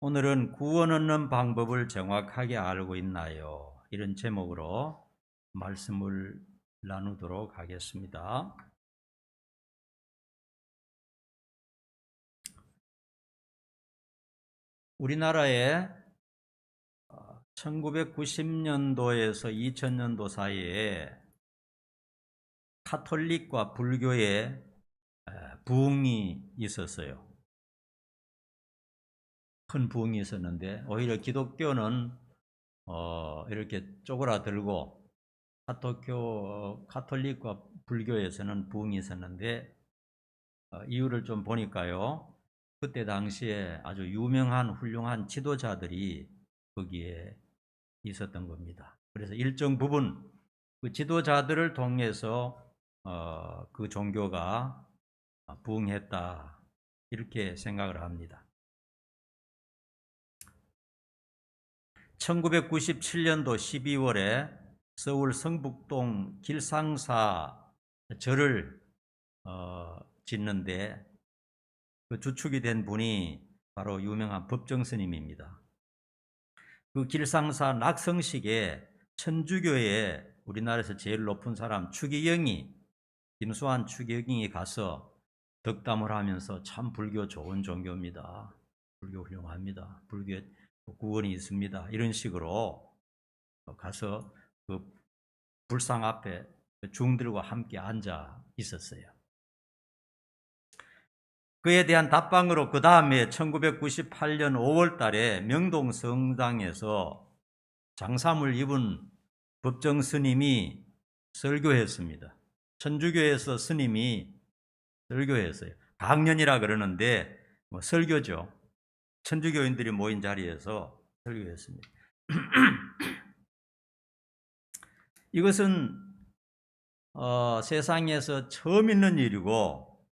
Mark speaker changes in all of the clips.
Speaker 1: 오늘은 구원 얻는 방법을 정확하게 알고 있나요? 이런 제목으로 말씀을 나누도록 하겠습니다. 우리나라에 1990년도에서 2000년도 사이에 카톨릭과 불교의 부흥이 있었어요. 큰 부흥이 있었는데 오히려 기독교는 이렇게 쪼그라들고 카톨릭과 불교에서는 부흥이 있었는데 이유를 좀 보니까요. 그때 당시에 아주 유명한 훌륭한 지도자들이 거기에 있었던 겁니다. 그래서 일정 부분 그 지도자들을 통해서 그 종교가 부흥했다 이렇게 생각을 합니다. 1997년도 12월에 서울 성북동 길상사 절을 짓는데 그 주축이 된 분이 바로 유명한 법정 스님입니다. 그 길상사 낙성식에 천주교의 우리나라에서 제일 높은 사람 추기경이 김수환 추기경이 가서 덕담을 하면서 참 불교 좋은 종교입니다. 불교 훌륭합니다. 불교에 구원이 있습니다. 이런 식으로 가서 그 불상 앞에 중들과 함께 앉아 있었어요. 그에 대한 답방으로 그 다음에 1998년 5월 달에 명동 성당에서 장삼을 입은 법정 스님이 설교했습니다. 천주교에서 스님이 설교했어요. 강연이라 그러는데 설교죠. 천주교인들이 모인 자리에서 설교했습니다. 이것은 세상에서 처음 있는 일이고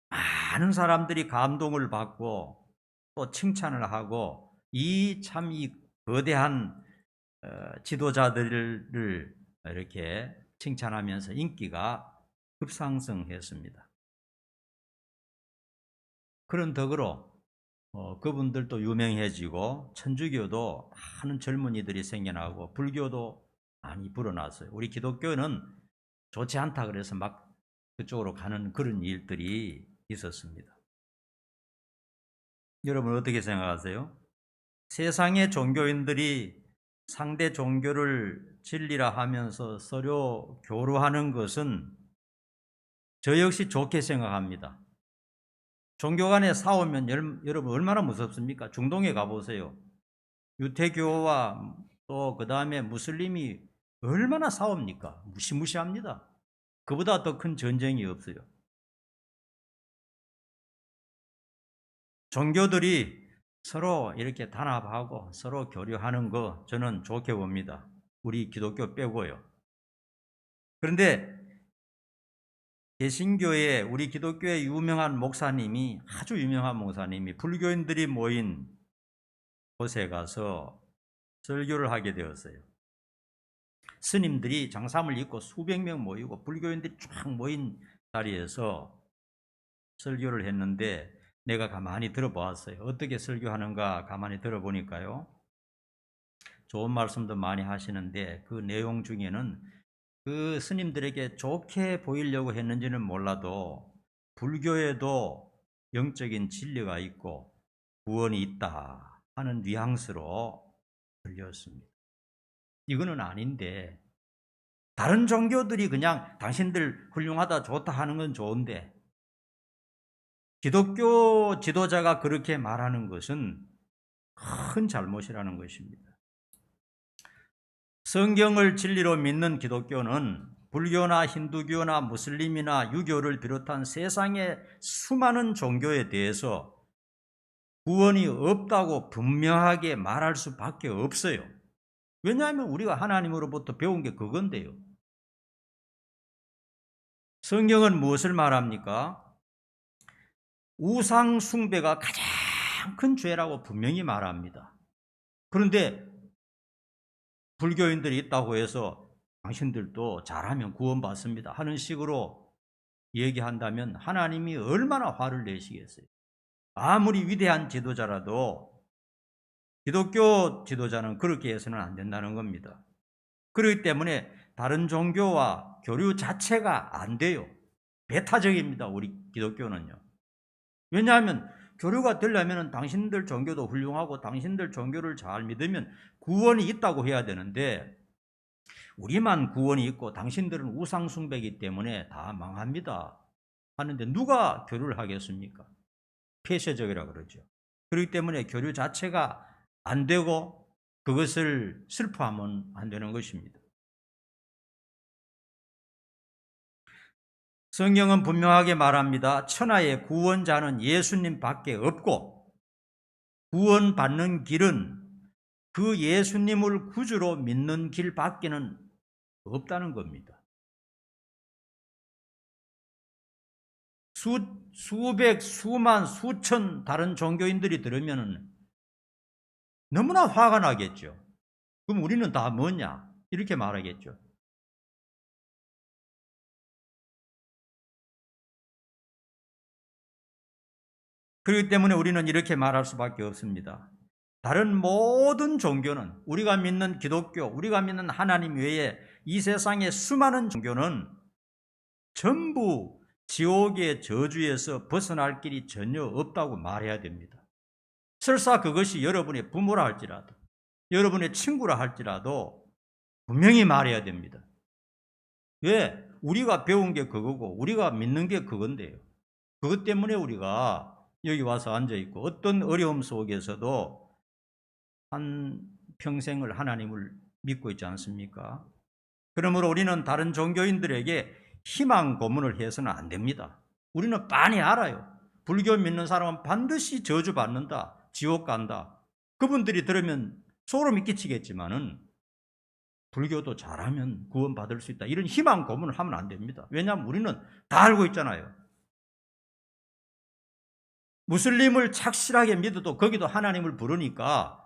Speaker 1: 많은 사람들이 감동을 받고 또 칭찬을 하고 이 거대한 지도자들을 이렇게 칭찬하면서 인기가 급상승했습니다. 그런 덕으로 그분들도 유명해지고 천주교도 많은 젊은이들이 생겨나고 불교도 많이 불어났어요. 우리 기독교는 좋지 않다 그래서 막 그쪽으로 가는 그런 일들이 있었습니다. 여러분 어떻게 생각하세요? 세상의 종교인들이 상대 종교를 진리라 하면서 서로 교류하는 것은 저 역시 좋게 생각합니다. 종교 간에 싸우면 여러분 얼마나 무섭습니까? 중동에 가보세요. 유태교와 또 그 다음에 무슬림이 얼마나 싸웁니까? 무시무시합니다. 그보다 더 큰 전쟁이 없어요. 종교들이 서로 이렇게 단합하고 서로 교류하는 거 저는 좋게 봅니다. 우리 기독교 빼고요. 그런데 개신교의 우리 기독교의 유명한 목사님이 아주 유명한 목사님이 불교인들이 모인 곳에 가서 설교를 하게 되었어요. 스님들이 장삼을 입고 수백 명 모이고 불교인들이 쫙 모인 자리에서 설교를 했는데 내가 가만히 들어보았어요. 어떻게 설교하는가 가만히 들어보니까요. 좋은 말씀도 많이 하시는데 그 내용 중에는 그 스님들에게 좋게 보이려고 했는지는 몰라도 불교에도 영적인 진리가 있고 구원이 있다 하는 뉘앙스로 들렸습니다. 이거는 아닌데 다른 종교들이 그냥 당신들 훌륭하다 좋다 하는 건 좋은데 기독교 지도자가 그렇게 말하는 것은 큰 잘못이라는 것입니다. 성경을 진리로 믿는 기독교는 불교나 힌두교나 무슬림이나 유교를 비롯한 세상의 수많은 종교에 대해서 구원이 없다고 분명하게 말할 수밖에 없어요. 왜냐하면 우리가 하나님으로부터 배운 게 그건데요. 성경은 무엇을 말합니까? 우상 숭배가 가장 큰 죄라고 분명히 말합니다. 그런데 불교인들이 있다고 해서 당신들도 잘하면 구원받습니다 하는 식으로 얘기한다면 하나님이 얼마나 화를 내시겠어요? 아무리 위대한 지도자라도 기독교 지도자는 그렇게 해서는 안 된다는 겁니다. 그렇기 때문에 다른 종교와 교류 자체가 안 돼요. 배타적입니다. 우리 기독교는요. 왜냐하면 교류가 되려면 당신들 종교도 훌륭하고 당신들 종교를 잘 믿으면 구원이 있다고 해야 되는데, 우리만 구원이 있고 당신들은 우상숭배이기 때문에 다 망합니다 하는데 누가 교류를 하겠습니까? 폐쇄적이라 그러죠. 그렇기 때문에 교류 자체가 안 되고 그것을 슬퍼하면 안 되는 것입니다. 성경은 분명하게 말합니다. 천하의 구원자는 예수님 밖에 없고 구원받는 길은 그 예수님을 구주로 믿는 길 밖에는 없다는 겁니다. 수백, 수만, 수천 다른 종교인들이 들으면 너무나 화가 나겠죠. 그럼 우리는 다 뭐냐? 이렇게 말하겠죠. 그렇기 때문에 우리는 이렇게 말할 수밖에 없습니다. 다른 모든 종교는, 우리가 믿는 기독교, 우리가 믿는 하나님 외에 이 세상의 수많은 종교는 전부 지옥의 저주에서 벗어날 길이 전혀 없다고 말해야 됩니다. 설사 그것이 여러분의 부모라 할지라도, 여러분의 친구라 할지라도 분명히 말해야 됩니다. 왜? 우리가 배운 게 그거고 우리가 믿는 게 그건데요. 그것 때문에 우리가 여기 와서 앉아있고 어떤 어려움 속에서도 한 평생을 하나님을 믿고 있지 않습니까? 그러므로 우리는 다른 종교인들에게 희망 고문을 해서는 안 됩니다. 우리는 빤히 알아요. 불교 믿는 사람은 반드시 저주받는다, 지옥 간다. 그분들이 들으면 소름이 끼치겠지만은 불교도 잘하면 구원받을 수 있다, 이런 희망 고문을 하면 안 됩니다. 왜냐하면 우리는 다 알고 있잖아요. 무슬림을 착실하게 믿어도 거기도 하나님을 부르니까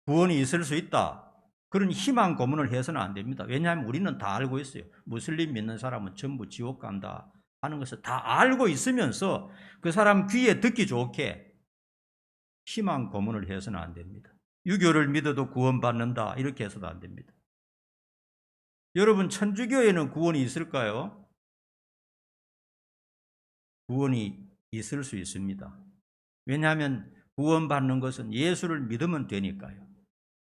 Speaker 1: 구원이 있을 수 있다, 그런 희망 고문을 해서는 안 됩니다. 왜냐하면 우리는 다 알고 있어요. 무슬림 믿는 사람은 전부 지옥 간다 하는 것을 다 알고 있으면서 그 사람 귀에 듣기 좋게 희망 고문을 해서는 안 됩니다. 유교를 믿어도 구원받는다 이렇게 해서도 안 됩니다. 여러분, 천주교에는 구원이 있을까요? 구원이 있을 수 있습니다. 왜냐하면 구원받는 것은 예수를 믿으면 되니까요.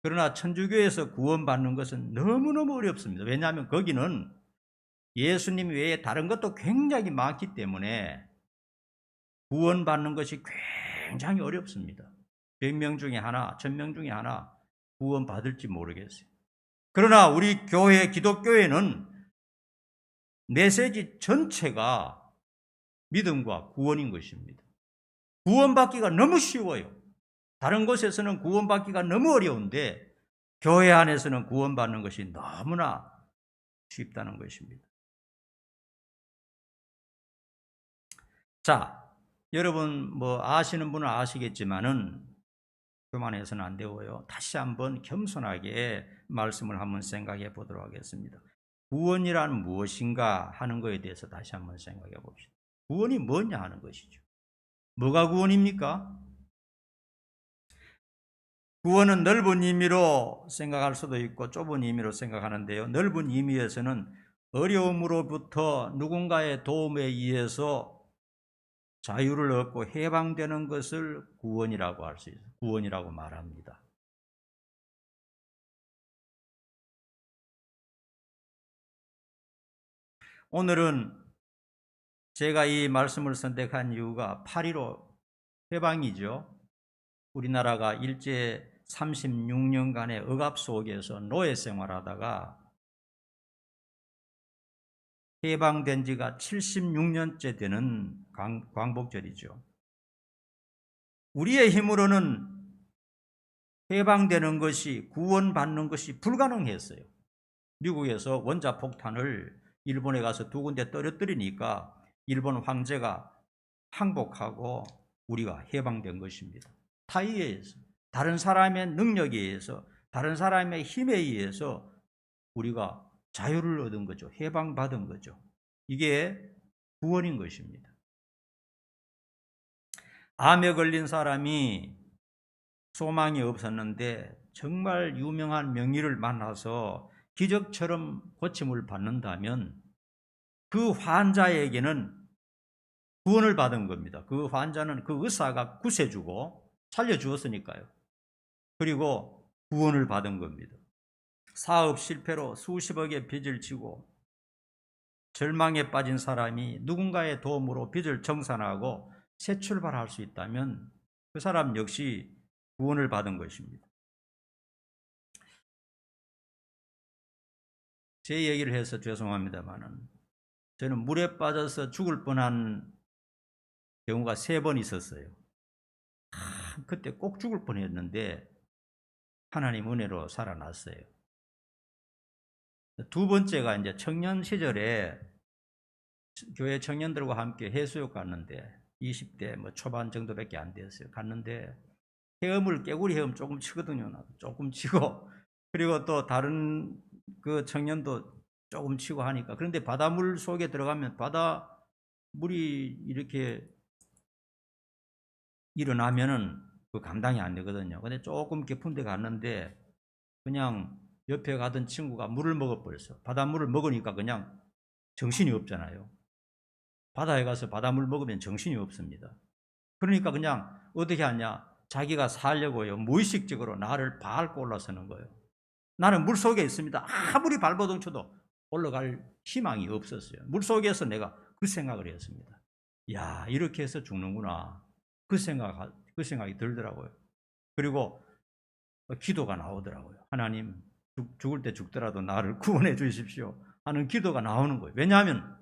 Speaker 1: 그러나 천주교에서 구원받는 것은 너무너무 어렵습니다. 왜냐하면 거기는 예수님 외에 다른 것도 굉장히 많기 때문에 구원받는 것이 굉장히 어렵습니다. 100명 중에 하나, 1000명 중에 하나 구원받을지 모르겠어요. 그러나 우리 교회, 기독교회는 메시지 전체가 믿음과 구원인 것입니다. 구원받기가 너무 쉬워요. 다른 곳에서는 구원받기가 너무 어려운데 교회 안에서는 구원받는 것이 너무나 쉽다는 것입니다. 자, 여러분 아시는 분은 아시겠지만은 교만해서는 안 되고요. 다시 한번 겸손하게 말씀을 한번 생각해 보도록 하겠습니다. 구원이란 무엇인가 하는 것에 대해서 다시 한번 생각해 봅시다. 구원이 뭐냐 하는 것이죠. 뭐가 구원입니까? 구원은 넓은 의미로 생각할 수도 있고 좁은 의미로 생각하는데요. 넓은 의미에서는 어려움으로부터 누군가의 도움에 의해서 자유를 얻고 해방되는 것을 구원이라고 할 수 있어요. 구원이라고 말합니다. 오늘은 제가 이 말씀을 선택한 이유가 8.15 해방이죠. 우리나라가 일제 36년간의 억압 속에서 노예 생활하다가 해방된 지가 76년째 되는 광복절이죠. 우리의 힘으로는 해방되는 것이, 구원받는 것이 불가능했어요. 미국에서 원자폭탄을 일본에 가서 2군데 떨어뜨리니까 일본 황제가 항복하고 우리가 해방된 것입니다. 타의에 의해서, 다른 사람의 능력에 의해서, 다른 사람의 힘에 의해서 우리가 자유를 얻은 거죠. 해방받은 거죠. 이게 구원인 것입니다. 암에 걸린 사람이 소망이 없었는데 정말 유명한 명의를 만나서 기적처럼 고침을 받는다면 그 환자에게는 구원을 받은 겁니다. 그 환자는 그 의사가 구세주고 살려주었으니까요. 그리고 구원을 받은 겁니다. 사업 실패로 수십억의 빚을 지고 절망에 빠진 사람이 누군가의 도움으로 빚을 정산하고 새 출발할 수 있다면 그 사람 역시 구원을 받은 것입니다. 제 얘기를 해서 죄송합니다만은 저는 물에 빠져서 죽을 뻔한 경우가 3번 있었어요. 그때 꼭 죽을 뻔했는데 하나님 은혜로 살아났어요. 두 번째가 이제 청년 시절에 교회 청년들과 함께 해수욕 갔는데 20대 초반 정도밖에 안 됐어요. 갔는데 헤엄을 깨구리 헤엄 조금 치거든요. 조금 치고 그리고 또 다른 그 청년도 조금 치고 하니까 그런데 바닷물 속에 들어가면 바닷물이 이렇게 일어나면은 그 감당이 안 되거든요. 근데 조금 깊은 데 갔는데 그냥 옆에 가던 친구가 물을 먹어버렸어. 바닷물을 먹으니까 그냥 정신이 없잖아요. 바다에 가서 바닷물 먹으면 정신이 없습니다. 그러니까 그냥 어떻게 하냐. 자기가 살려고요. 무의식적으로 나를 밟고 올라서는 거예요. 나는 물속에 있습니다. 아무리 발버둥 쳐도 올라갈 희망이 없었어요. 물속에서 내가 그 생각을 했습니다. 야, 이렇게 해서 죽는구나. 그 생각이 들더라고요. 그리고 기도가 나오더라고요. 하나님, 죽을 때 죽더라도 나를 구원해 주십시오 하는 기도가 나오는 거예요. 왜냐하면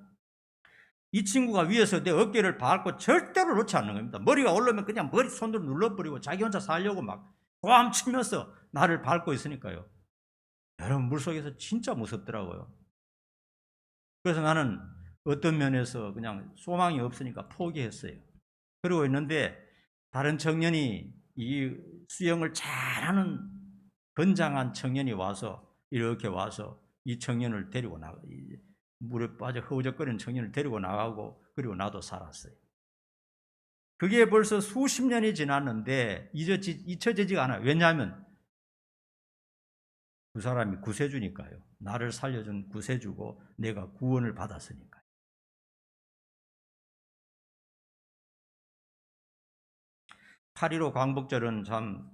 Speaker 1: 이 친구가 위에서 내 어깨를 밟고 절대로 놓지 않는 겁니다. 머리가 올라오면 그냥 머리 손으로 눌러버리고 자기 혼자 살려고 막 고함치면서 나를 밟고 있으니까요. 여러분, 물속에서 진짜 무섭더라고요. 그래서 나는 어떤 면에서 그냥 소망이 없으니까 포기했어요. 그러고 있는데 다른 청년이 이 수영을 잘하는 건장한 청년이 와서 이렇게 와서 이 청년을 데리고 나가 물에 빠져 허우적거리는 청년을 데리고 나가고 그리고 나도 살았어요. 그게 벌써 수십 년이 지났는데 잊혀지지가 않아요. 왜냐하면 그 사람이 구세주니까요. 나를 살려준 구세주고 내가 구원을 받았으니까요. 8.15 광복절은 참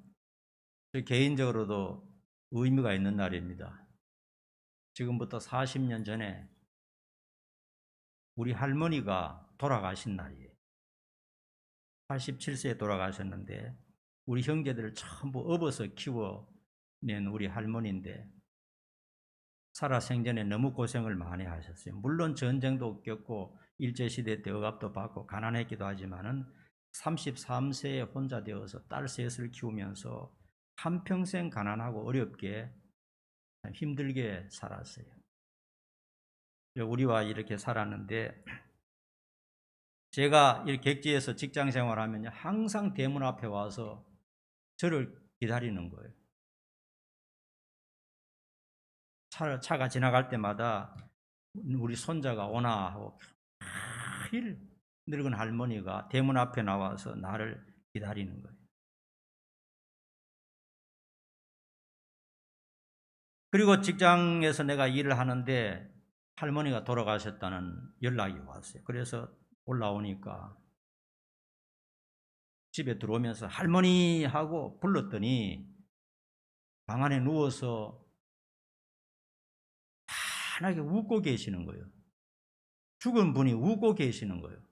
Speaker 1: 개인적으로도 의미가 있는 날입니다. 지금부터 40년 전에 우리 할머니가 돌아가신 날이에요. 87세에 돌아가셨는데 우리 형제들을 전부 업어서 키워낸 우리 할머니인데 살아생전에 너무 고생을 많이 하셨어요. 물론 전쟁도 겪고 일제시대 때 억압도 받고 가난했기도 하지만은 33세에 혼자 되어서 딸 셋을 키우면서 한평생 가난하고 어렵게 힘들게 살았어요. 우리와 이렇게 살았는데 제가 이렇게 객지에서 직장 생활하면 항상 대문 앞에 와서 저를 기다리는 거예요. 차가 지나갈 때마다 우리 손자가 오나 하고 매일 늙은 할머니가 대문 앞에 나와서 나를 기다리는 거예요. 그리고 직장에서 내가 일을 하는데 할머니가 돌아가셨다는 연락이 왔어요. 그래서 올라오니까 집에 들어오면서 할머니 하고 불렀더니 방 안에 누워서 환하게 웃고 계시는 거예요. 죽은 분이 웃고 계시는 거예요.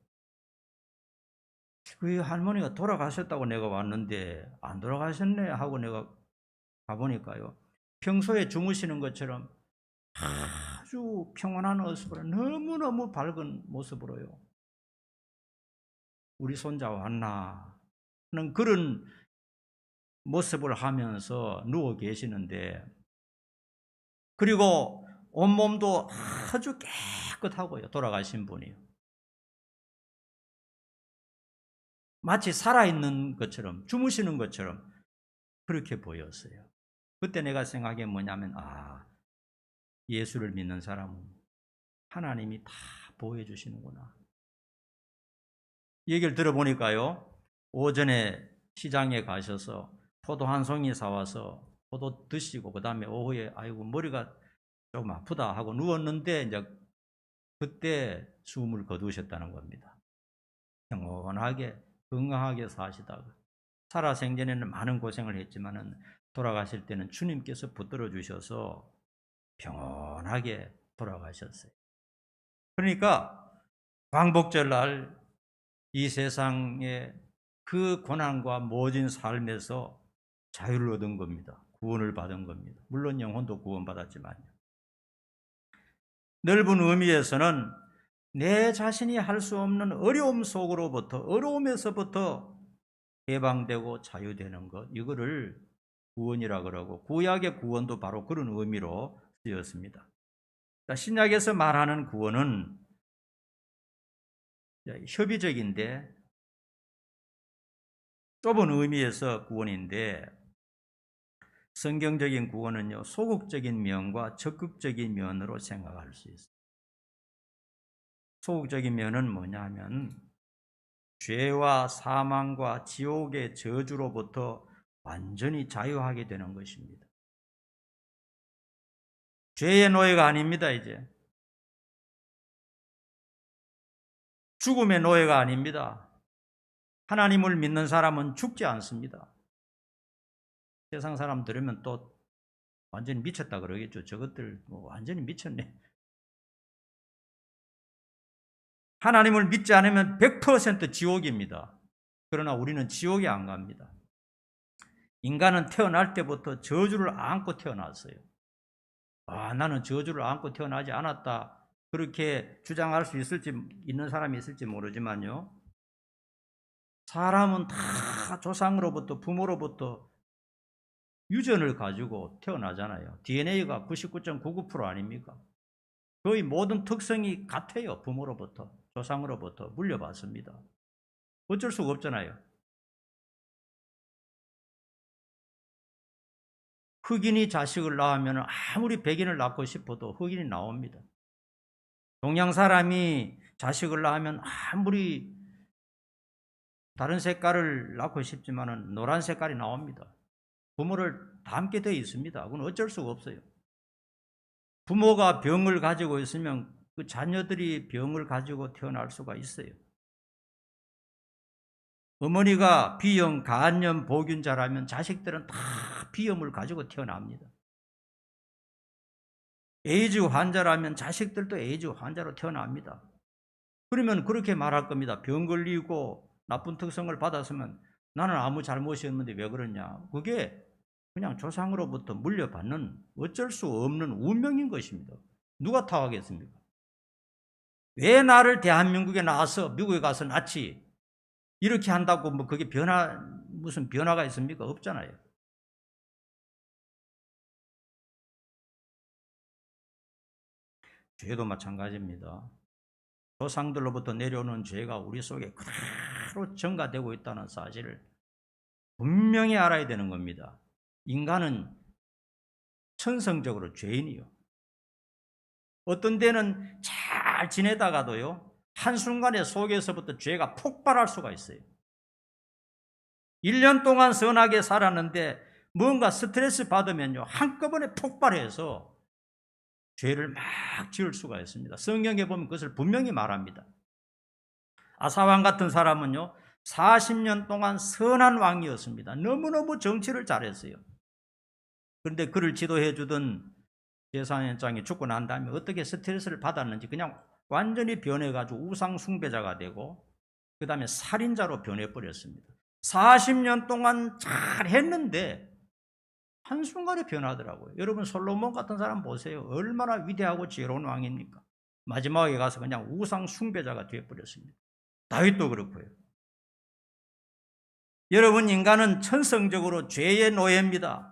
Speaker 1: 그 할머니가 돌아가셨다고 내가 왔는데 안 돌아가셨네 하고 내가 가보니까요. 평소에 주무시는 것처럼 아주 평온한 모습으로 너무너무 밝은 모습으로요. 우리 손자 왔나 하는 그런 모습을 하면서 누워 계시는데 그리고 온몸도 아주 깨끗하고요. 돌아가신 분이요. 마치 살아있는 것처럼 주무시는 것처럼 그렇게 보였어요. 그때 내가 생각한 게 뭐냐면 예수를 믿는 사람은 하나님이 다 보호해 주시는구나. 얘기를 들어보니까요. 오전에 시장에 가셔서 포도 한 송이 사와서 포도 드시고 그 다음에 오후에 아이고 머리가 조금 아프다 하고 누웠는데 이제 그때 숨을 거두셨다는 겁니다. 평온하게 건강하게 사시다가 살아생전에는 많은 고생을 했지만은 돌아가실 때는 주님께서 붙들어 주셔서 평온하게 돌아가셨어요. 그러니까 광복절날 이 세상의 그 고난과 모진 삶에서 자유를 얻은 겁니다. 구원을 받은 겁니다. 물론 영혼도 구원받았지만요. 넓은 의미에서는 내 자신이 할 수 없는 어려움 속으로부터, 어려움에서부터 해방되고 자유되는 것, 이거를 구원이라 그러고, 구약의 구원도 바로 그런 의미로 쓰였습니다. 신약에서 말하는 구원은 협의적인데 좁은 의미에서 구원인데, 성경적인 구원은요, 소극적인 면과 적극적인 면으로 생각할 수 있어요. 소극적인 면은 뭐냐 하면 죄와 사망과 지옥의 저주로부터 완전히 자유하게 되는 것입니다. 죄의 노예가 아닙니다. 이제 죽음의 노예가 아닙니다. 하나님을 믿는 사람은 죽지 않습니다. 세상 사람 들으면 또 완전히 미쳤다 그러겠죠. 저것들 뭐 완전히 미쳤네. 하나님을 믿지 않으면 100% 지옥입니다. 그러나 우리는 지옥에 안 갑니다. 인간은 태어날 때부터 저주를 안고 태어났어요. 나는 저주를 안고 태어나지 않았다. 그렇게 주장할 수 있는 사람이 있을지 모르지만요. 사람은 다 조상으로부터, 부모로부터 유전을 가지고 태어나잖아요. DNA가 99.99% 아닙니까? 거의 모든 특성이 같아요. 부모로부터, 조상으로부터 물려받습니다. 어쩔 수가 없잖아요. 흑인이 자식을 낳으면 아무리 백인을 낳고 싶어도 흑인이 나옵니다. 동양 사람이 자식을 낳으면 아무리 다른 색깔을 낳고 싶지만은 노란 색깔이 나옵니다. 부모를 닮게 되어 있습니다. 그건 어쩔 수가 없어요. 부모가 병을 가지고 있으면 그 자녀들이 병을 가지고 태어날 수가 있어요. 어머니가 비염, 간염, 보균자라면 자식들은 다 비염을 가지고 태어납니다. 에이즈 환자라면 자식들도 에이즈 환자로 태어납니다. 그러면 그렇게 말할 겁니다. 병 걸리고 나쁜 특성을 받았으면 나는 아무 잘못이 없는데 왜 그러냐. 그게 그냥 조상으로부터 물려받는 어쩔 수 없는 운명인 것입니다. 누가 타하겠습니까? 왜 나를 대한민국에 나와서 미국에 가서 낳지? 이렇게 한다고 뭐 그게 무슨 변화가 있습니까? 없잖아요. 죄도 마찬가지입니다. 조상들로부터 내려오는 죄가 우리 속에 그대로 전가되고 있다는 사실을 분명히 알아야 되는 겁니다. 인간은 천성적으로 죄인이요. 어떤 때는 잘 지내다가도요, 한순간에 속에서부터 죄가 폭발할 수가 있어요. 1년 동안 선하게 살았는데 뭔가 스트레스 받으면요, 한꺼번에 폭발해서 죄를 막 지을 수가 있습니다. 성경에 보면 그것을 분명히 말합니다. 아사왕 같은 사람은요, 40년 동안 선한 왕이었습니다. 너무너무 정치를 잘했어요. 그런데 그를 지도해 주던 제사장이 죽고 난 다음에 어떻게 스트레스를 받았는지 그냥 완전히 변해가지고 우상 숭배자가 되고 그 다음에 살인자로 변해버렸습니다. 40년 동안 잘했는데 한순간에 변하더라고요. 여러분 솔로몬 같은 사람 보세요. 얼마나 위대하고 지혜로운 왕입니까? 마지막에 가서 그냥 우상 숭배자가 되어버렸습니다. 다윗도 그렇고요. 여러분, 인간은 천성적으로 죄의 노예입니다.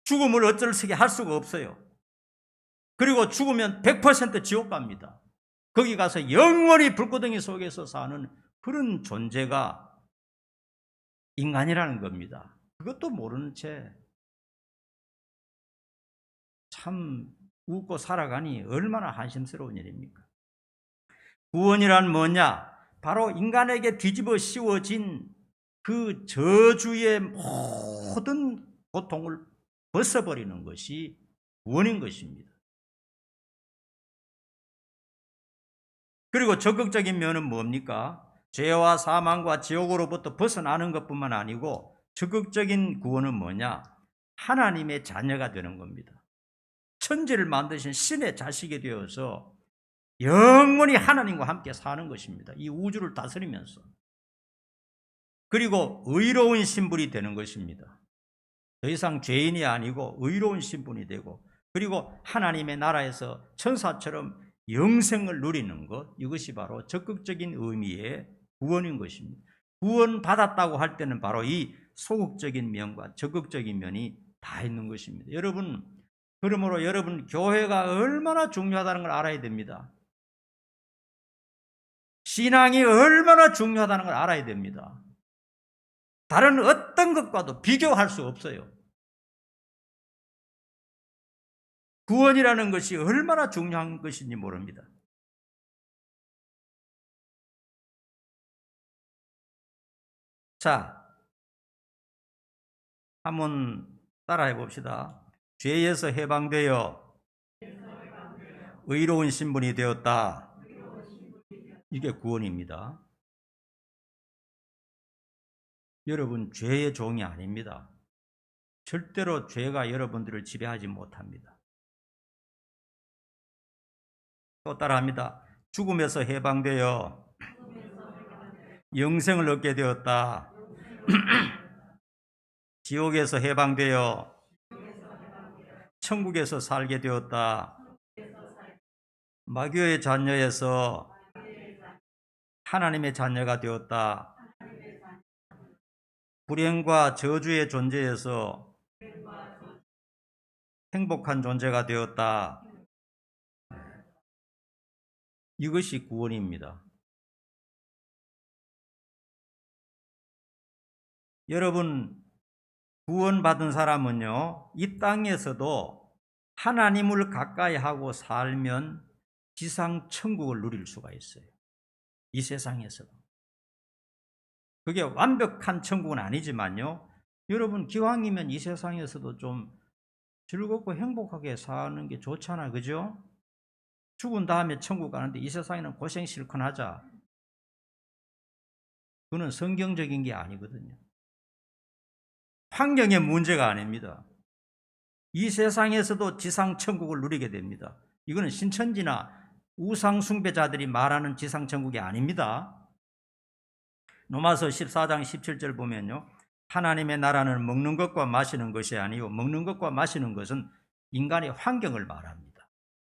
Speaker 1: 죽음을 어쩔 수 할 수가 없어요. 그리고 죽으면 100% 지옥 갑니다. 거기 가서 영원히 불구덩이 속에서 사는 그런 존재가 인간이라는 겁니다. 그것도 모르는 채 참 웃고 살아가니 얼마나 한심스러운 일입니까? 구원이란 뭐냐? 바로 인간에게 뒤집어 씌워진 그 저주의 모든 고통을 벗어버리는 것이 구원인 것입니다. 그리고 적극적인 면은 뭡니까? 죄와 사망과 지옥으로부터 벗어나는 것뿐만 아니고 적극적인 구원은 뭐냐? 하나님의 자녀가 되는 겁니다. 천지를 만드신 신의 자식이 되어서 영원히 하나님과 함께 사는 것입니다. 이 우주를 다스리면서. 그리고 의로운 신분이 되는 것입니다. 더 이상 죄인이 아니고 의로운 신분이 되고, 그리고 하나님의 나라에서 천사처럼 영생을 누리는 것, 이것이 바로 적극적인 의미의 구원인 것입니다. 구원받았다고 할 때는 바로 이 소극적인 면과 적극적인 면이 다 있는 것입니다. 여러분, 그러므로 여러분 교회가 얼마나 중요하다는 걸 알아야 됩니다. 신앙이 얼마나 중요하다는 걸 알아야 됩니다. 다른 어떤 것과도 비교할 수 없어요. 구원이라는 것이 얼마나 중요한 것인지 모릅니다. 자, 한번 따라해 봅시다. 죄에서 해방되어 의로운 신분이 되었다. 이게 구원입니다. 여러분, 죄의 종이 아닙니다. 절대로 죄가 여러분들을 지배하지 못합니다. 또 따라합니다. 죽음에서 해방되어 영생을 얻게 되었다. 지옥에서 해방되어 천국에서 살게 되었다. 마귀의 자녀에서 하나님의 자녀가 되었다. 불행과 저주의 존재에서 행복한 존재가 되었다. 이것이 구원입니다. 여러분, 구원받은 사람은요, 이 땅에서도 하나님을 가까이 하고 살면 지상 천국을 누릴 수가 있어요. 이 세상에서도. 그게 완벽한 천국은 아니지만요, 여러분 기왕이면 이 세상에서도 좀 즐겁고 행복하게 사는 게 좋잖아요. 그죠? 죽은 다음에 천국 가는데 이 세상에는 고생 실컷 하자. 그건 성경적인 게 아니거든요. 환경의 문제가 아닙니다. 이 세상에서도 지상 천국을 누리게 됩니다. 이거는 신천지나 우상 숭배자들이 말하는 지상 천국이 아닙니다. 로마서 14장 17절 보면요, 하나님의 나라는 먹는 것과 마시는 것이 아니요, 먹는 것과 마시는 것은 인간의 환경을 말합니다.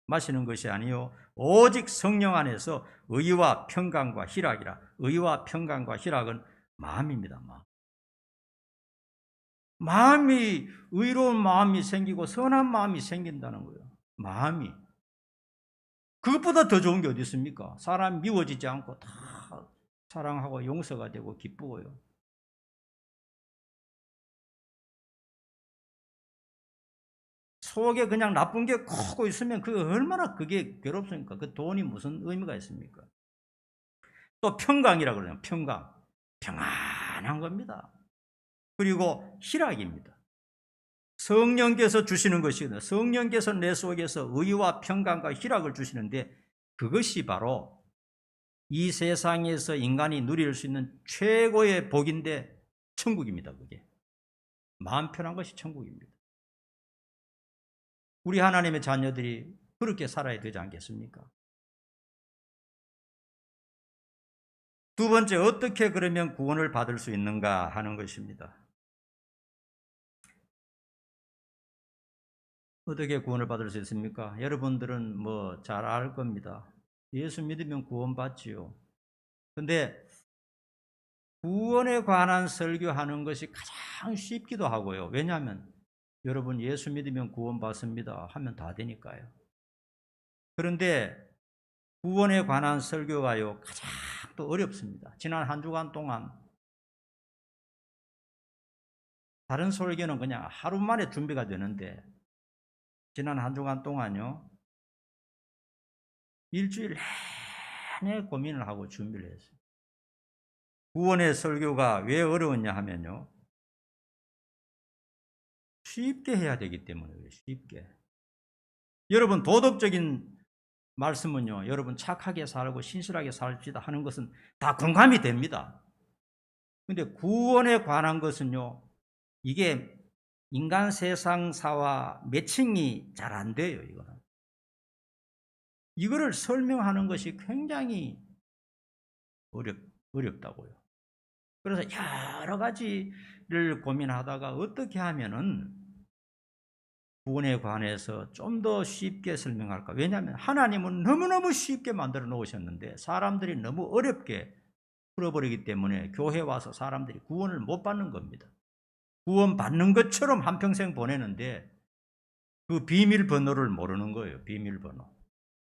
Speaker 1: 마시는 것이 아니요, 오직 성령 안에서 의와 평강과 희락이라. 의와 평강과 희락은 마음입니다. 마음이, 의로운 마음이 생기고 선한 마음이 생긴다는 거예요. 마음이. 그것보다 더 좋은 게 어디 있습니까? 사람 미워지지 않고 다 사랑하고 용서가 되고 기쁘고요. 속에 그냥 나쁜 게 크고 있으면 그게 얼마나 그게 괴롭습니까? 그 돈이 무슨 의미가 있습니까? 또 평강이라 그러죠. 평강. 평안한 겁니다. 그리고 희락입니다. 성령께서 주시는 것이거든요. 성령께서 내 속에서 의와 평강과 희락을 주시는데, 그것이 바로 이 세상에서 인간이 누릴 수 있는 최고의 복인데 천국입니다. 그게 마음 편한 것이 천국입니다. 우리 하나님의 자녀들이 그렇게 살아야 되지 않겠습니까? 두 번째, 어떻게 그러면 구원을 받을 수 있는가 하는 것입니다. 어떻게 구원을 받을 수 있습니까? 여러분들은 뭐 잘 알 겁니다. 예수 믿으면 구원받지요. 근데 구원에 관한 설교하는 것이 가장 쉽기도 하고요. 왜냐하면 여러분 예수 믿으면 구원받습니다 하면 다 되니까요. 그런데 구원에 관한 설교가요, 가장 또 어렵습니다. 지난 한 주간 동안 다른 설교는 그냥 하루 만에 준비가 되는데, 지난 한 주간 동안요, 일주일 내내 고민을 하고 준비를 했어요. 구원의 설교가 왜 어려웠냐 하면요, 쉽게 해야 되기 때문에 그래요. 쉽게. 여러분, 도덕적인 말씀은요, 여러분 착하게 살고 신실하게 살읍시다 하는 것은 다 공감이 됩니다. 근데 구원에 관한 것은요, 이게 인간 세상사와 매칭이 잘 안 돼요. 이거를 설명하는 것이 굉장히 어렵다고요. 그래서 여러 가지를 고민하다가 어떻게 하면은 구원에 관해서 좀 더 쉽게 설명할까? 왜냐하면 하나님은 너무너무 쉽게 만들어 놓으셨는데 사람들이 너무 어렵게 풀어버리기 때문에 교회 와서 사람들이 구원을 못 받는 겁니다. 구원 받는 것처럼 한평생 보내는데 그 비밀번호를 모르는 거예요. 비밀번호.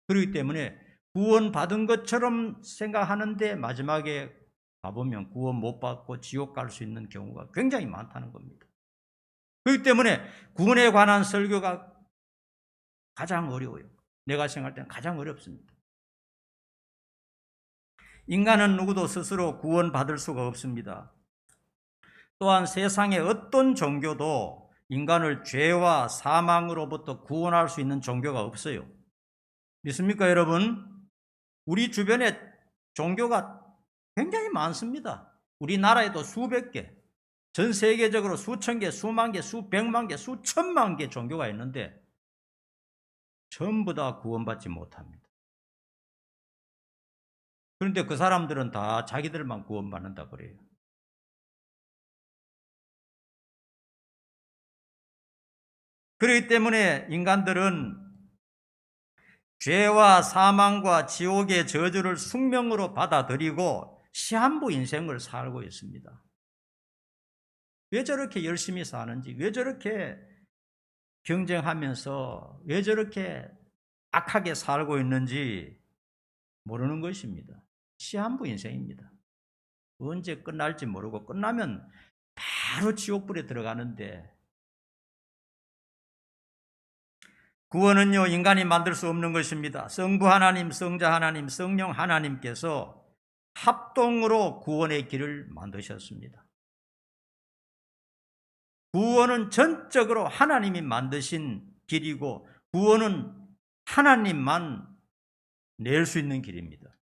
Speaker 1: 그렇기 때문에 구원 받은 것처럼 생각하는데 마지막에 가보면 구원 못 받고 지옥 갈 수 있는 경우가 굉장히 많다는 겁니다. 그렇기 때문에 구원에 관한 설교가 가장 어려워요. 내가 생각할 때는 가장 어렵습니다. 인간은 누구도 스스로 구원받을 수가 없습니다. 또한 세상의 어떤 종교도 인간을 죄와 사망으로부터 구원할 수 있는 종교가 없어요. 믿습니까, 여러분? 우리 주변에 종교가 굉장히 많습니다. 우리나라에도 수백 개, 전 세계적으로 수천 개, 수만 개, 수백만 개, 수천만 개 종교가 있는데 전부 다 구원받지 못합니다. 그런데 그 사람들은 다 자기들만 구원받는다 그래요. 그렇기 때문에 인간들은 죄와 사망과 지옥의 저주를 숙명으로 받아들이고 시한부 인생을 살고 있습니다. 왜 저렇게 열심히 사는지, 왜 저렇게 경쟁하면서 왜 저렇게 악하게 살고 있는지 모르는 것입니다. 시한부 인생입니다. 언제 끝날지 모르고 끝나면 바로 지옥불에 들어가는데, 구원은요 인간이 만들 수 없는 것입니다. 성부 하나님, 성자 하나님, 성령 하나님께서 합동으로 구원의 길을 만드셨습니다. 구원은 전적으로 하나님이 만드신 길이고 구원은 하나님만 낼 수 있는 길입니다.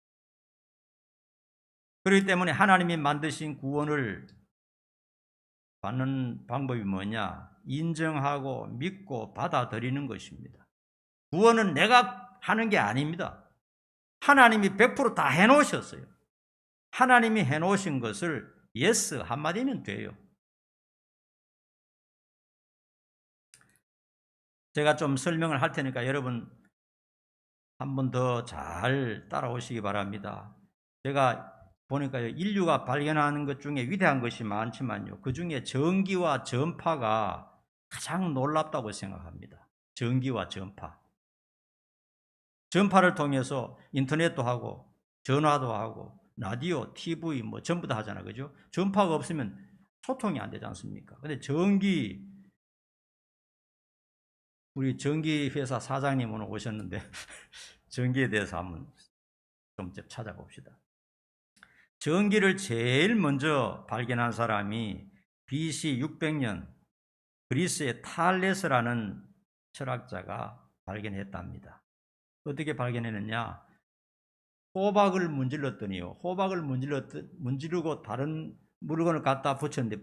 Speaker 1: 그렇기 때문에 하나님이 만드신 구원을 받는 방법이 뭐냐? 인정하고 믿고 받아들이는 것입니다. 구원은 내가 하는 게 아닙니다. 하나님이 100% 다 해놓으셨어요. 하나님이 해놓으신 것을 예스 한마디면 돼요. 제가 좀 설명을 할 테니까 여러분 한 번 더 잘 따라오시기 바랍니다. 제가 보니까 인류가 발견하는 것 중에 위대한 것이 많지만요, 그 중에 전기와 전파가 가장 놀랍다고 생각합니다. 전기와 전파. 전파를 통해서 인터넷도 하고 전화도 하고 라디오, TV 뭐 전부 다 하잖아요. 그죠? 전파가 없으면 소통이 안 되지 않습니까? 근데 전기, 우리 전기회사 사장님 오늘 오셨는데 전기에 대해서 한번 좀 찾아봅시다. 전기를 제일 먼저 발견한 사람이 BC 600년 그리스의 탈레스라는 철학자가 발견했답니다. 어떻게 발견했느냐? 호박을 문질렀더니요, 호박을 문지르고 다른 물건을 갖다 붙였는데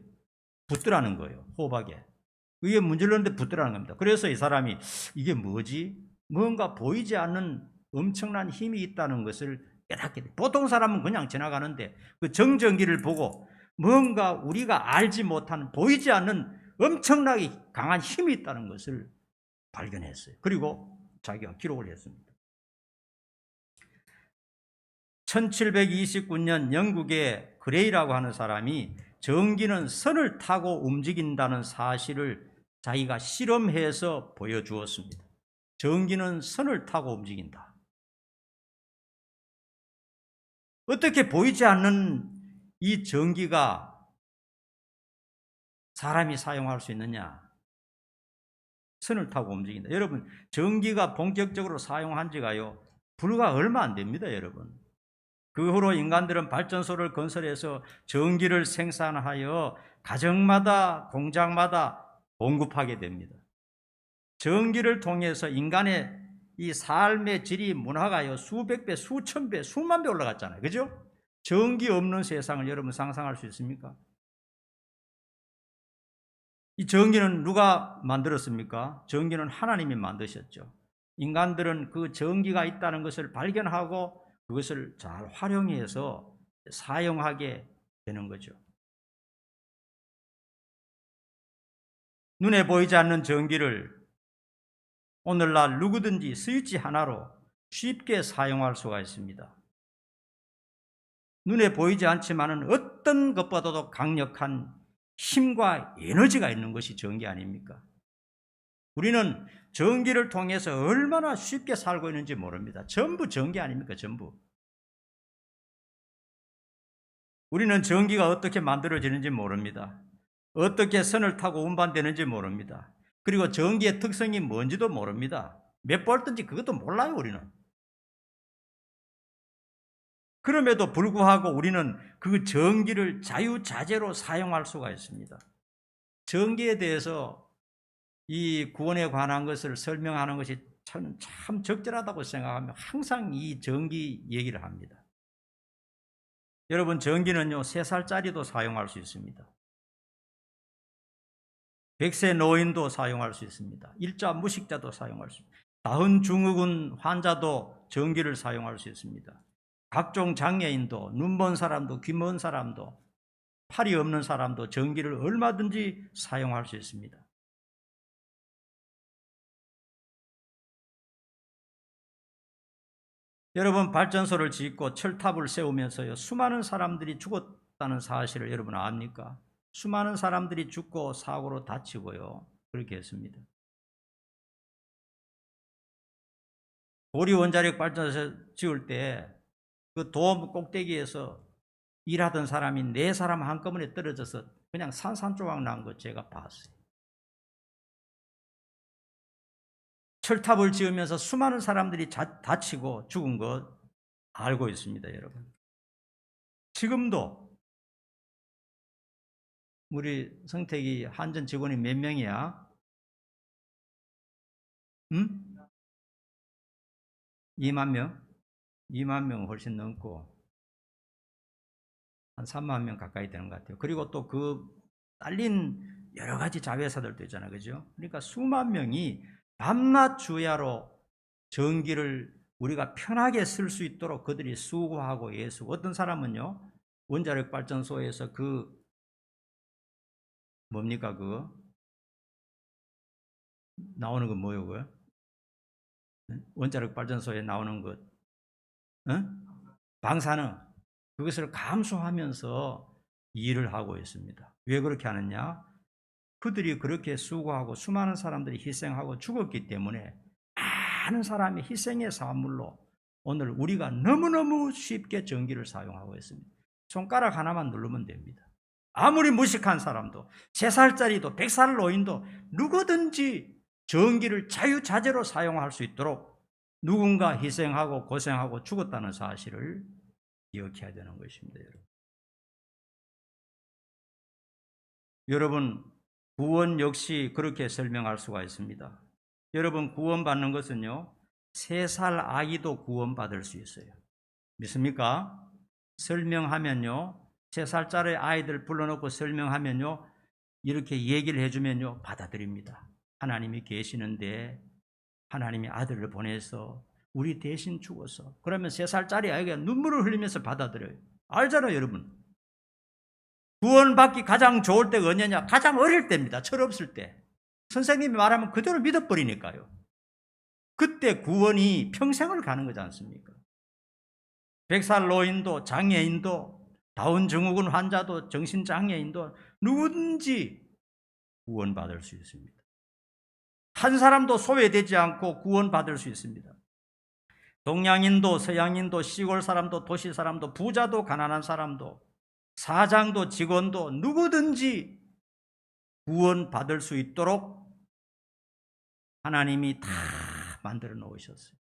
Speaker 1: 붙더라는 거예요. 호박에 위에 문질렀는데 붙더라는 겁니다. 그래서 이 사람이 이게 뭐지? 뭔가 보이지 않는 엄청난 힘이 있다는 것을 깨닫게 돼. 보통 사람은 그냥 지나가는데 그 정전기를 보고 뭔가 우리가 알지 못하는 보이지 않는 엄청나게 강한 힘이 있다는 것을 발견했어요. 그리고 자기가 기록을 했습니다. 1729년 영국의 그레이라고 하는 사람이 전기는 선을 타고 움직인다는 사실을 자기가 실험해서 보여주었습니다. 전기는 선을 타고 움직인다. 어떻게 보이지 않는 이 전기가 사람이 사용할 수 있느냐? 선을 타고 움직인다. 여러분, 전기가 본격적으로 사용한 지가요 불과 얼마 안 됩니다. 여러분, 그 후로 인간들은 발전소를 건설해서 전기를 생산하여 가정마다 공장마다 공급하게 됩니다. 전기를 통해서 인간의 이 삶의 질이 문화가요 수백 배, 수천 배, 수만 배 올라갔잖아요. 그죠? 전기 없는 세상을 여러분 상상할 수 있습니까? 이 전기는 누가 만들었습니까? 전기는 하나님이 만드셨죠. 인간들은 그 전기가 있다는 것을 발견하고 그것을 잘 활용해서 사용하게 되는 거죠. 눈에 보이지 않는 전기를 오늘날 누구든지 스위치 하나로 쉽게 사용할 수가 있습니다. 눈에 보이지 않지만은 어떤 것보다도 강력한 힘과 에너지가 있는 것이 전기 아닙니까? 우리는 전기를 통해서 얼마나 쉽게 살고 있는지 모릅니다. 전부 전기 아닙니까? 전부. 우리는 전기가 어떻게 만들어지는지 모릅니다. 어떻게 선을 타고 운반되는지 모릅니다. 그리고 전기의 특성이 뭔지도 모릅니다. 몇 볼트인지 그것도 몰라요, 우리는. 그럼에도 불구하고 우리는 그 전기를 자유자재로 사용할 수가 있습니다. 전기에 대해서 이 구원에 관한 것을 설명하는 것이 참 적절하다고 생각하며 항상 이 전기 얘기를 합니다. 여러분, 전기는요 3살짜리도 사용할 수 있습니다. 100세 노인도 사용할 수 있습니다. 일자 무식자도 사용할 수 있습니다. 다흔 증후군 환자도 전기를 사용할 수 있습니다. 각종 장애인도, 눈먼 사람도, 귀먼 사람도, 팔이 없는 사람도 전기를 얼마든지 사용할 수 있습니다. 여러분, 발전소를 짓고 철탑을 세우면서요 수많은 사람들이 죽었다는 사실을 여러분 압니까? 수많은 사람들이 죽고 사고로 다치고요 그렇게 했습니다. 보리 원자력 발전소 지을 때 그 돔 꼭대기에서 일하던 사람이 4사람 한꺼번에 떨어져서 그냥 산산조각 난 거 제가 봤어요. 철탑을 지으면서 수많은 사람들이 다치고 죽은 것 알고 있습니다, 여러분. 지금도 우리 성택이 한전 직원이 몇 명이야? 2만 명? 2만 명 훨씬 넘고 한 3만 명 가까이 되는 것 같아요. 그리고 또 그 딸린 여러 가지 자회사들도 있잖아요. 그죠? 그러니까 수만 명이 밤낮 주야로 전기를 우리가 편하게 쓸 수 있도록 그들이 수고하고 애쓰고 어떤 사람은요 원자력 발전소에서 그 뭡니까 그거 나오는 거 뭐예요 그거? 원자력 발전소에 나오는 것 방사능 그것을 감수하면서 일을 하고 있습니다. 왜 그렇게 하느냐? 그들이 그렇게 수고하고 수많은 사람들이 희생하고 죽었기 때문에 많은 사람이 희생의 산물로 오늘 우리가 너무너무 쉽게 전기를 사용하고 있습니다. 손가락 하나만 누르면 됩니다. 아무리 무식한 사람도 3살짜리도 100살 노인도 누구든지 전기를 자유자재로 사용할 수 있도록 누군가 희생하고 고생하고 죽었다는 사실을 기억해야 되는 것입니다. 여러분, 구원 역시 그렇게 설명할 수가 있습니다. 여러분, 구원받는 것은요 3살 아이도 구원받을 수 있어요. 믿습니까? 설명하면요 3살짜리 아이들 불러놓고 설명하면요 이렇게 얘기를 해주면요 받아들입니다. 하나님이 계시는데 하나님이 아들을 보내서 우리 대신 죽어서 그러면 3살짜리 아이가 눈물을 흘리면서 받아들여요. 알잖아요 여러분. 구원받기 가장 좋을 때가 언제냐? 가장 어릴 때입니다. 철없을 때. 선생님이 말하면 그대로 믿어버리니까요. 그때 구원이 평생을 가는 거지 않습니까? 100살 노인도 장애인도 다운 증후군 환자도 정신장애인도 누구든지 구원받을 수 있습니다. 한 사람도 소외되지 않고 구원받을 수 있습니다. 동양인도 서양인도 시골 사람도 도시 사람도 부자도 가난한 사람도 사장도 직원도 누구든지 구원받을 수 있도록 하나님이 다 만들어 놓으셨어요.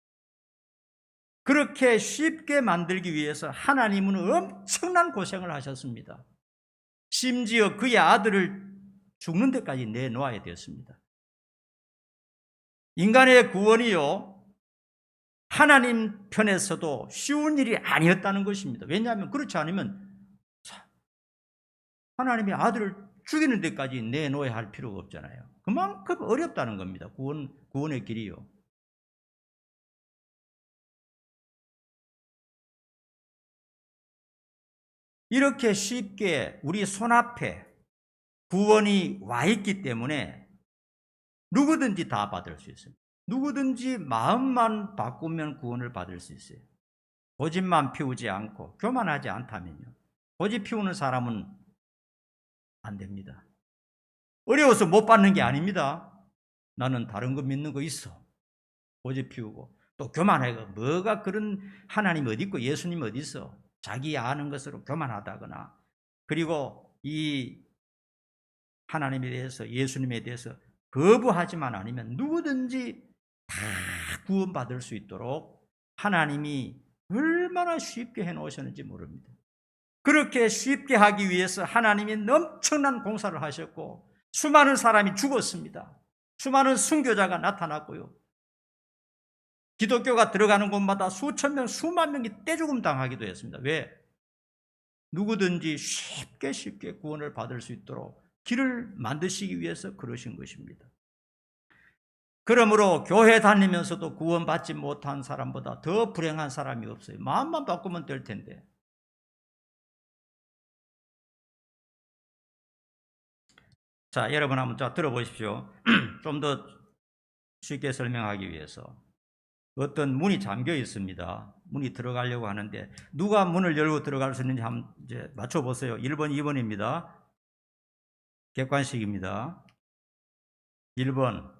Speaker 1: 그렇게 쉽게 만들기 위해서 하나님은 엄청난 고생을 하셨습니다. 심지어 그의 아들을 죽는 데까지 내놓아야 되었습니다. 인간의 구원이요, 하나님 편에서도 쉬운 일이 아니었다는 것입니다. 왜냐하면 그렇지 않으면 하나님의 아들을 죽이는 데까지 내놓아야 할 필요가 없잖아요. 그만큼 어렵다는 겁니다. 구원의 길이요. 이렇게 쉽게 우리 손앞에 구원이 와 있기 때문에 누구든지 다 받을 수 있습니다. 누구든지 마음만 바꾸면 구원을 받을 수 있어요. 고집만 피우지 않고 교만하지 않다면요. 고집 피우는 사람은 안 됩니다. 어려워서 못 받는 게 아닙니다. 나는 다른 거 믿는 거 있어. 고집 피우고 또 교만하고 뭐가 그런 하나님 어디 있고 예수님 어디 있어. 자기 아는 것으로 교만하다거나 그리고 이 하나님에 대해서 예수님에 대해서 거부하지만 않으면 누구든지 다 구원받을 수 있도록 하나님이 얼마나 쉽게 해놓으셨는지 모릅니다. 그렇게 쉽게 하기 위해서 하나님이 엄청난 공사를 하셨고 수많은 사람이 죽었습니다. 수많은 순교자가 나타났고요. 기독교가 들어가는 곳마다 수천 명, 수만 명이 떼죽음 당하기도 했습니다. 왜? 누구든지 쉽게 구원을 받을 수 있도록 길을 만드시기 위해서 그러신 것입니다. 그러므로 교회 다니면서도 구원받지 못한 사람보다 더 불행한 사람이 없어요. 마음만 바꾸면 될 텐데. 자, 여러분 한번 자 들어보십시오. 좀 더 쉽게 설명하기 위해서. 어떤 문이 잠겨 있습니다. 문이 들어가려고 하는데 누가 문을 열고 들어갈 수 있는지 한번 이제 맞춰보세요. 1번, 2번입니다. 객관식입니다. 1번,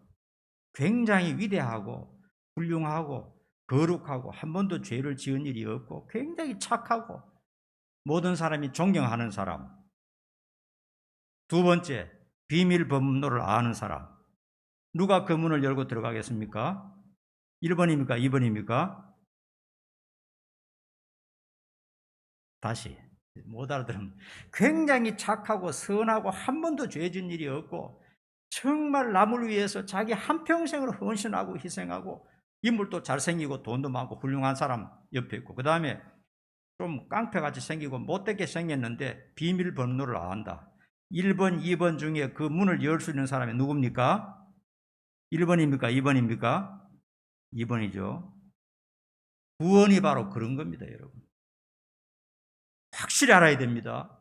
Speaker 1: 굉장히 위대하고 훌륭하고 거룩하고 한 번도 죄를 지은 일이 없고 굉장히 착하고 모든 사람이 존경하는 사람. 두 번째, 비밀 번호를 아는 사람. 누가 그 문을 열고 들어가겠습니까? 1번입니까? 2번입니까? 다시 못 알아들으면 굉장히 착하고 선하고 한 번도 죄진 일이 없고 정말 남을 위해서 자기 한평생을 헌신하고 희생하고 인물도 잘생기고 돈도 많고 훌륭한 사람 옆에 있고 그 다음에 좀 깡패같이 생기고 못되게 생겼는데 비밀번호를 안다. 1번, 2번 중에 그 문을 열 수 있는 사람이 누굽니까? 1번입니까? 2번입니까? 2번이죠. 구원이 바로 그런 겁니다, 여러분. 확실히 알아야 됩니다.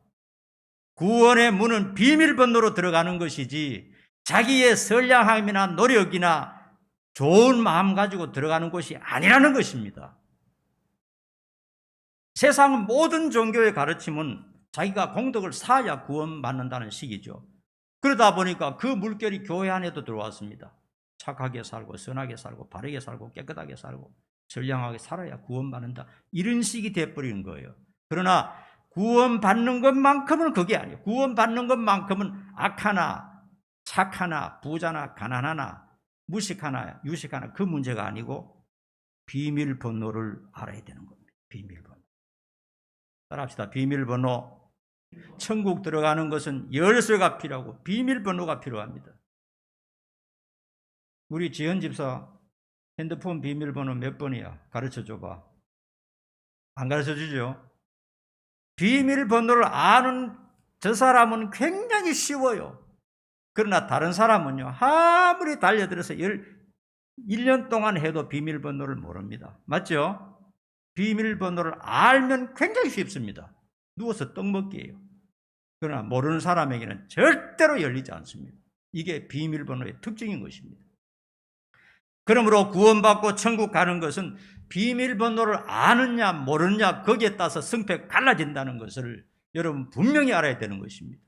Speaker 1: 구원의 문은 비밀번호로 들어가는 것이지 자기의 선량함이나 노력이나 좋은 마음 가지고 들어가는 것이 아니라는 것입니다. 세상 모든 종교의 가르침은 자기가 공덕을 쌓아야 구원받는다는 식이죠. 그러다 보니까 그 물결이 교회 안에도 들어왔습니다. 착하게 살고 선하게 살고 바르게 살고 깨끗하게 살고 선량하게 살아야 구원받는다. 이런 식이 돼버리는 거예요. 그러나 구원받는 것만큼은 그게 아니에요. 구원받는 것만큼은 악하나 착하나 부자나 가난하나 무식하나 유식하나 그 문제가 아니고 비밀번호를 알아야 되는 겁니다. 비밀번호. 따라합시다. 비밀번호. 천국 들어가는 것은 열쇠가 필요하고 비밀번호가 필요합니다. 우리 지현 집사 핸드폰 비밀번호 몇 번이야? 가르쳐 줘봐. 안 가르쳐 주죠? 비밀번호를 아는 저 사람은 굉장히 쉬워요. 그러나 다른 사람은요, 아무리 달려들어서 1년 동안 해도 비밀번호를 모릅니다. 맞죠? 비밀번호를 알면 굉장히 쉽습니다. 누워서 떡 먹기예요. 그러나 모르는 사람에게는 절대로 열리지 않습니다. 이게 비밀번호의 특징인 것입니다. 그러므로 구원받고 천국 가는 것은 비밀번호를 아느냐 모르느냐 거기에 따라서 승패가 갈라진다는 것을 여러분 분명히 알아야 되는 것입니다.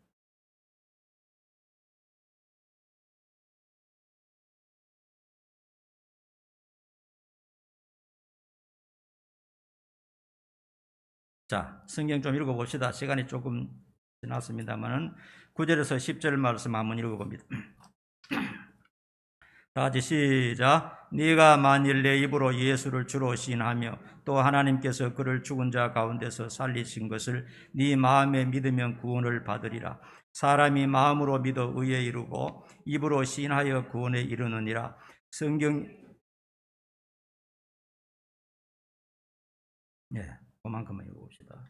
Speaker 1: 자, 성경 좀 읽어봅시다. 시간이 조금 지났습니다만 9절에서 10절 말씀 한번 읽어봅니다. 다 같이 시작. 네가 만일 내 입으로 예수를 주로 시인하며 또 하나님께서 그를 죽은 자 가운데서 살리신 것을 네 마음에 믿으면 구원을 받으리라. 사람이 마음으로 믿어 의에 이르고 입으로 시인하여 구원에 이르느니라. 성경 그만큼만 읽어봅시다.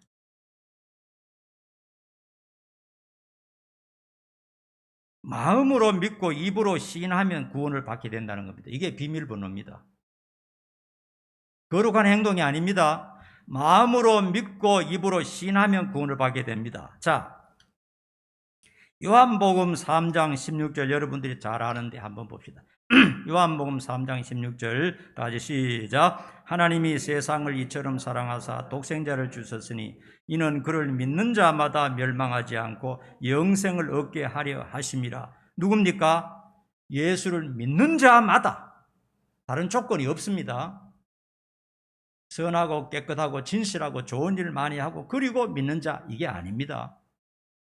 Speaker 1: 마음으로 믿고 입으로 시인하면 구원을 받게 된다는 겁니다. 이게 비밀번호입니다. 거룩한 행동이 아닙니다. 마음으로 믿고 입으로 시인하면 구원을 받게 됩니다. 자, 요한복음 3장 16절 여러분들이 잘 아는데 한번 봅시다. 요한복음 3장 16절 다시 시작. 하나님이 세상을 이처럼 사랑하사 독생자를 주셨으니 이는 그를 믿는 자마다 멸망하지 않고 영생을 얻게 하려 하심이라. 누굽니까? 예수를 믿는 자마다. 다른 조건이 없습니다. 선하고 깨끗하고 진실하고 좋은 일 많이 하고 그리고 믿는 자, 이게 아닙니다.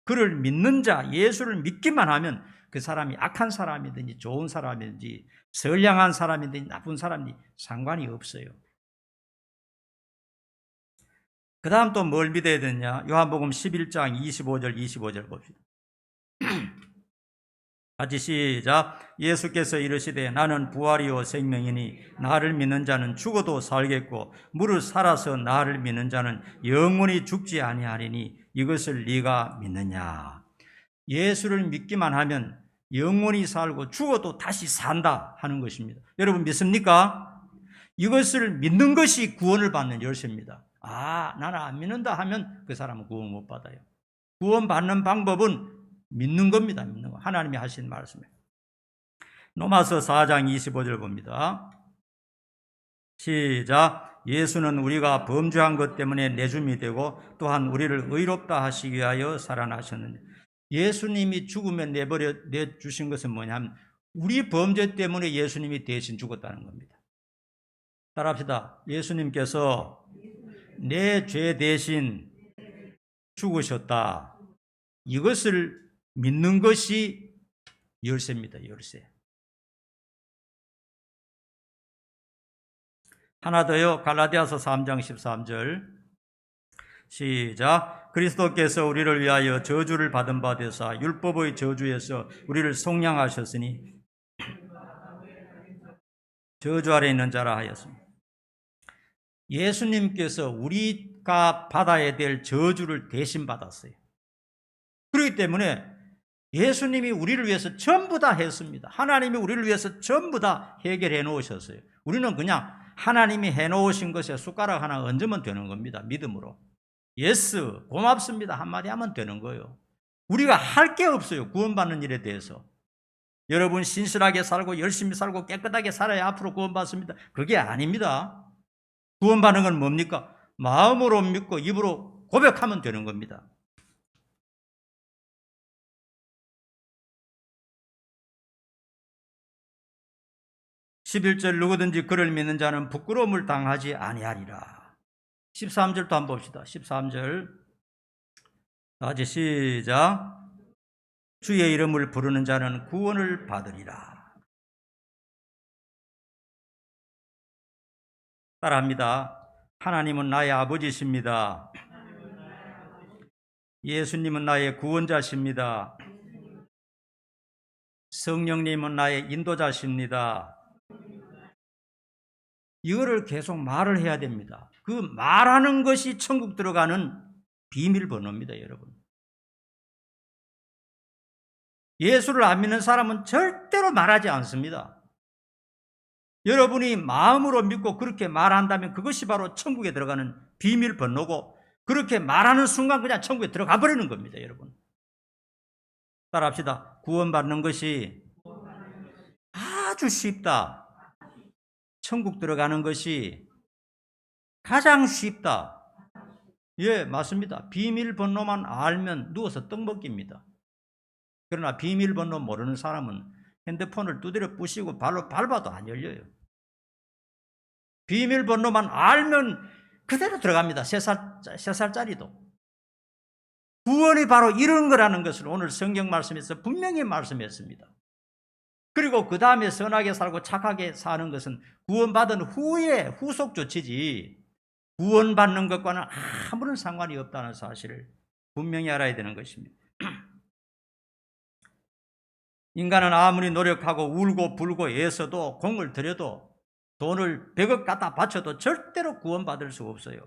Speaker 1: 그를 믿는 자, 예수를 믿기만 하면 그 사람이 악한 사람이든지 좋은 사람이든지 선량한 사람이든지 나쁜 사람이든지 상관이 없어요. 그 다음 또 뭘 믿어야 되냐? 요한복음 11장 25절 봅시다. 같이 시작. 예수께서 이르시되 나는 부활이요 생명이니 나를 믿는 자는 죽어도 살겠고 무릇 살아서 나를 믿는 자는 영원히 죽지 아니하리니 이것을 네가 믿느냐? 예수를 믿기만 하면 영원히 살고 죽어도 다시 산다 하는 것입니다. 여러분 믿습니까? 이것을 믿는 것이 구원을 받는 열쇠입니다. 나는 안 믿는다 하면 그 사람은 구원 못 받아요. 구원 받는 방법은 믿는 겁니다. 믿는 거. 하나님이 하신 말씀이에요. 로마서 4장 25절 봅니다. 시작. 예수는 우리가 범죄한 것 때문에 내줌이 되고 또한 우리를 의롭다 하시기 위하여 살아나셨느니. 예수님이 죽으면 내주신 것은 뭐냐면 우리 범죄 때문에 예수님이 대신 죽었다는 겁니다. 따라합시다. 예수님께서 내 죄 대신 죽으셨다. 이것을 믿는 것이 열쇠입니다. 열쇠. 하나 더요. 갈라디아서 3장 13절 시작. 그리스도께서 우리를 위하여 저주를 받은 바 되사 율법의 저주에서 우리를 속량하셨으니 저주 아래 있는 자라 하였습니다. 예수님께서 우리가 받아야 될 저주를 대신 받았어요. 그렇기 때문에 예수님이 우리를 위해서 전부 다 했습니다. 하나님이 우리를 위해서 전부 다 해결해 놓으셨어요. 우리는 그냥 하나님이 해놓으신 것에 숟가락 하나 얹으면 되는 겁니다. 믿음으로. 예스, 고맙습니다 한마디 하면 되는 거예요. 우리가 할 게 없어요. 구원받는 일에 대해서. 여러분 신실하게 살고 열심히 살고 깨끗하게 살아야 앞으로 구원받습니다. 그게 아닙니다. 구원받는 건 뭡니까? 마음으로 믿고 입으로 고백하면 되는 겁니다. (11절) 누구든지 그를 믿는 자는 부끄러움을 당하지 아니하리라. 13절도 한번 봅시다. 13절 다시 시작. 주의 이름을 부르는 자는 구원을 받으리라. 따라합니다. 하나님은 나의 아버지십니다. 예수님은 나의 구원자십니다. 성령님은 나의 인도자십니다. 이거를 계속 말을 해야 됩니다. 그 말하는 것이 천국 들어가는 비밀번호입니다, 여러분. 예수를 안 믿는 사람은 절대로 말하지 않습니다. 여러분이 마음으로 믿고 그렇게 말한다면 그것이 바로 천국에 들어가는 비밀번호고 그렇게 말하는 순간 그냥 천국에 들어가 버리는 겁니다, 여러분. 따라합시다. 구원받는 것이 아주 쉽다. 천국 들어가는 것이 가장 쉽다. 예, 맞습니다. 비밀번호만 알면 누워서 떡 먹기입니다. 그러나 비밀번호 모르는 사람은 핸드폰을 두드려 부시고 발로 밟아도 안 열려요. 비밀번호만 알면 그대로 들어갑니다. 3살짜리도. 구원이 바로 이런 거라는 것을 오늘 성경 말씀에서 분명히 말씀했습니다. 그리고 그 다음에 선하게 살고 착하게 사는 것은 구원받은 후에 후속 조치지, 구원받는 것과는 아무런 상관이 없다는 사실을 분명히 알아야 되는 것입니다. 인간은 아무리 노력하고 울고 불고 애써도 공을 들여도 돈을 100억 갖다 바쳐도 절대로 구원받을 수 없어요.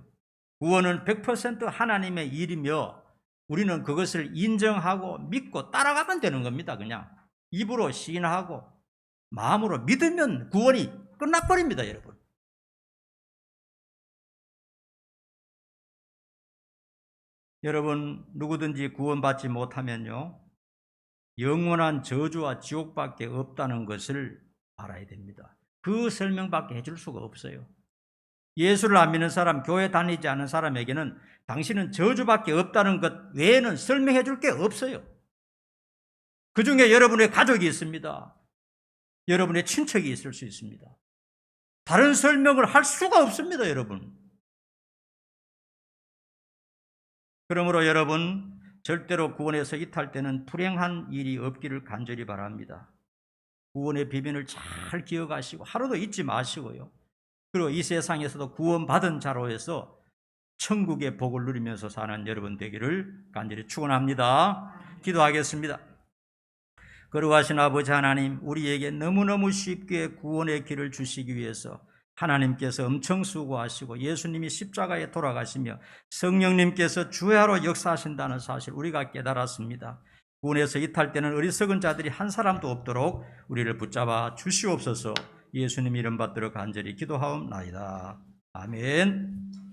Speaker 1: 구원은 100% 하나님의 일이며 우리는 그것을 인정하고 믿고 따라가면 되는 겁니다. 그냥 입으로 시인하고 마음으로 믿으면 구원이 끝나버립니다, 여러분. 여러분, 누구든지 구원받지 못하면요, 영원한 저주와 지옥밖에 없다는 것을 알아야 됩니다. 그 설명밖에 해줄 수가 없어요. 예수를 안 믿는 사람, 교회 다니지 않는 사람에게는 당신은 저주밖에 없다는 것 외에는 설명해 줄 게 없어요. 그 중에 여러분의 가족이 있습니다. 여러분의 친척이 있을 수 있습니다. 다른 설명을 할 수가 없습니다, 여러분. 그러므로 여러분, 절대로 구원에서 이탈되는 불행한 일이 없기를 간절히 바랍니다. 구원의 비밀을 잘 기억하시고 하루도 잊지 마시고요. 그리고 이 세상에서도 구원받은 자로 해서 천국의 복을 누리면서 사는 여러분 되기를 간절히 축원합니다. 기도하겠습니다. 거룩하신 아버지 하나님, 우리에게 너무너무 쉽게 구원의 길을 주시기 위해서 하나님께서 엄청 수고하시고 예수님이 십자가에 돌아가시며 성령님께서 주야로 역사하신다는 사실 우리가 깨달았습니다. 구원에서 이탈되는 어리석은 자들이 한 사람도 없도록 우리를 붙잡아 주시옵소서. 예수님 이름 받들어 간절히 기도하옵나이다. 아멘.